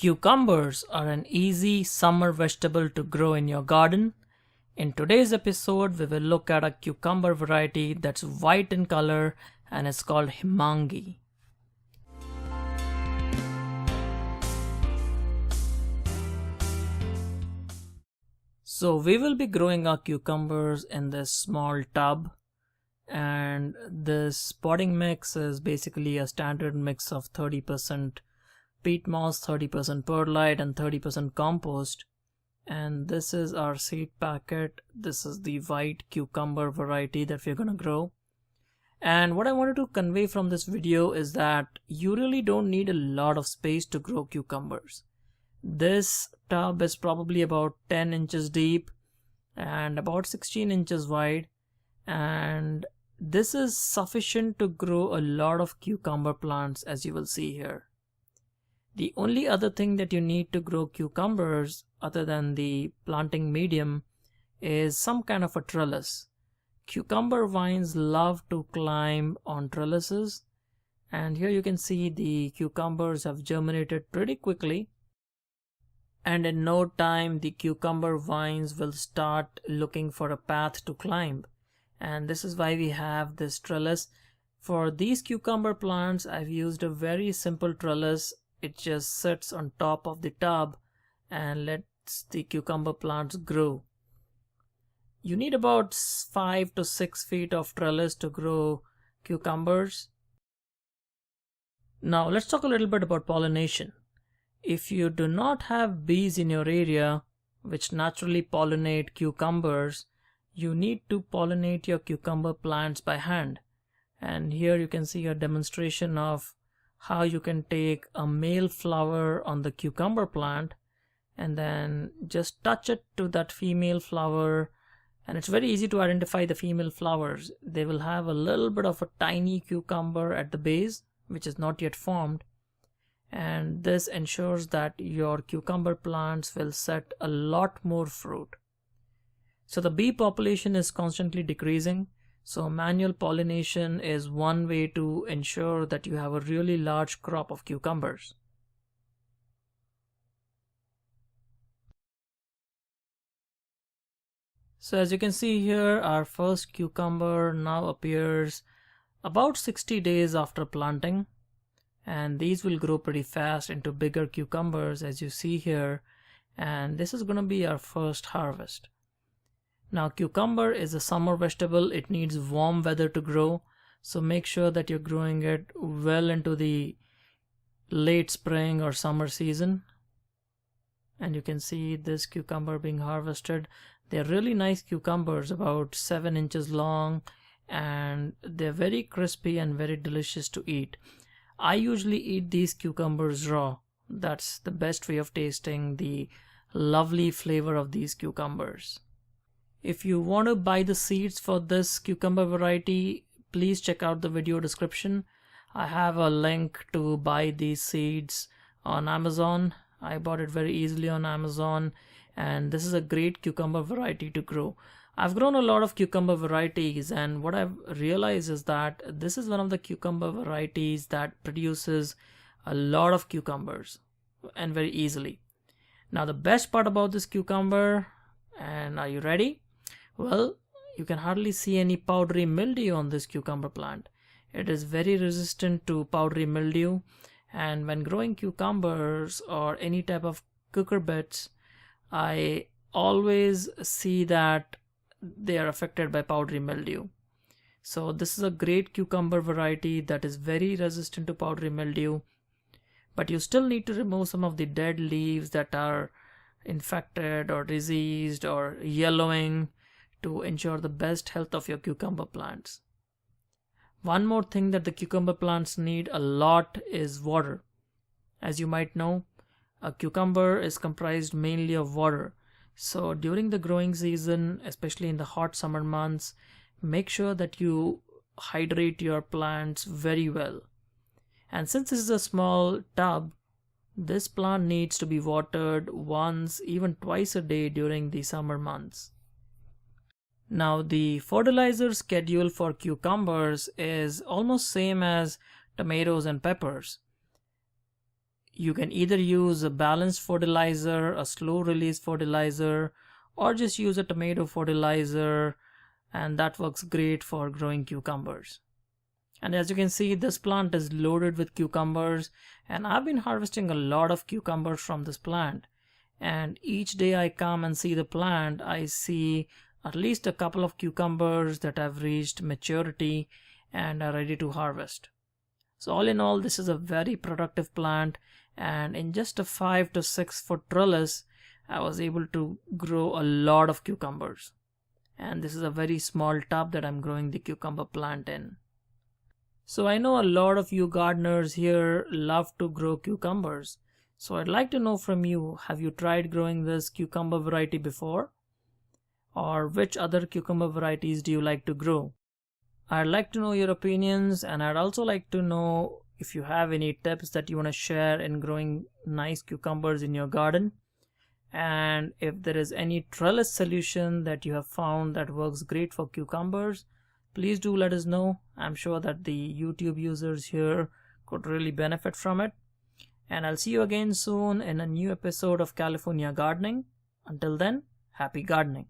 Cucumbers are an easy summer vegetable to grow in your garden. In today's episode, we will look at a cucumber variety that's white in color and is called Himangi. So we will be growing our cucumbers in this small tub, and this potting mix is basically a standard mix of 30% peat moss, 30% perlite and 30% compost. And this is our seed packet. This is the white cucumber variety that we're gonna grow. And what I wanted to convey from this video is that you really don't need a lot of space to grow cucumbers. This tub is probably about 10 inches deep and about 16 inches wide, and this is sufficient to grow a lot of cucumber plants, as you will see here. The only other thing that you need to grow cucumbers other than the planting medium is some kind of a trellis. Cucumber vines love to climb on trellises, and here you can see the cucumbers have germinated pretty quickly, and in no time the cucumber vines will start looking for a path to climb, and this is why we have this trellis. For these cucumber plants, I've used a very simple trellis. It just sits on top of the tub and lets the cucumber plants grow. You need about 5 to 6 feet of trellis to grow cucumbers. Now let's talk a little bit about pollination. If you do not have bees in your area which naturally pollinate cucumbers, you need to pollinate your cucumber plants by hand. And here you can see a demonstration of how you can take a male flower on the cucumber plant and then just touch it to that female flower, and it's very easy to identify the female flowers. They will have a little bit of a tiny cucumber at the base which is not yet formed, and this ensures that your cucumber plants will set a lot more fruit. So the bee population is constantly decreasing. So manual pollination is one way to ensure that you have a really large crop of cucumbers. So as you can see here, our first cucumber now appears about 60 days after planting, and these will grow pretty fast into bigger cucumbers, as you see here, and this is going to be our first harvest. Now cucumber is a summer vegetable. It needs warm weather to grow, so make sure that you're growing it well into the late spring or summer season. And you can see this cucumber being harvested. They're really nice cucumbers, about 7 inches long, and they're very crispy and very delicious to eat. I usually eat these cucumbers raw. That's the best way of tasting the lovely flavor of these cucumbers. If you want to buy the seeds for this cucumber variety, please check out the video description. I have a link to buy these seeds on Amazon. I bought it very easily on Amazon, and this is a great cucumber variety to grow. I've grown a lot of cucumber varieties, and what I've realized is that this is one of the cucumber varieties that produces a lot of cucumbers and very easily. Now the best part about this cucumber, and are you ready? Well, you can hardly see any powdery mildew on this cucumber plant. It is very resistant to powdery mildew, and when growing cucumbers or any type of cucurbits, I always see that they are affected by powdery mildew. So this is a great cucumber variety that is very resistant to powdery mildew, but you still need to remove some of the dead leaves that are infected or diseased or yellowing to ensure the best health of your cucumber plants. One more thing that the cucumber plants need a lot is water. As you might know, a cucumber is comprised mainly of water. So during the growing season, especially in the hot summer months, make sure that you hydrate your plants very well. And since this is a small tub, this plant needs to be watered once, even twice a day during the summer months. Now the fertilizer schedule for cucumbers is almost same as tomatoes and peppers. You can either use a balanced fertilizer, a slow release fertilizer, or just use a tomato fertilizer, and that works great for growing cucumbers. And as you can see, this plant is loaded with cucumbers, and I've been harvesting a lot of cucumbers from this plant. And each day I come and see the plant, I see at least a couple of cucumbers that have reached maturity and are ready to harvest. So all in all, this is a very productive plant, and in just a 5 to 6 foot trellis, I was able to grow a lot of cucumbers. And this is a very small tub that I'm growing the cucumber plant in. So I know a lot of you gardeners here love to grow cucumbers. So I'd like to know from you, have you tried growing this cucumber variety before? Or which other cucumber varieties do you like to grow? I'd like to know your opinions, and I'd also like to know if you have any tips that you want to share in growing nice cucumbers in your garden. And if there is any trellis solution that you have found that works great for cucumbers, please do let us know. I'm sure that the YouTube users here could really benefit from it. And I'll see you again soon in a new episode of California Gardening. Until then, happy gardening.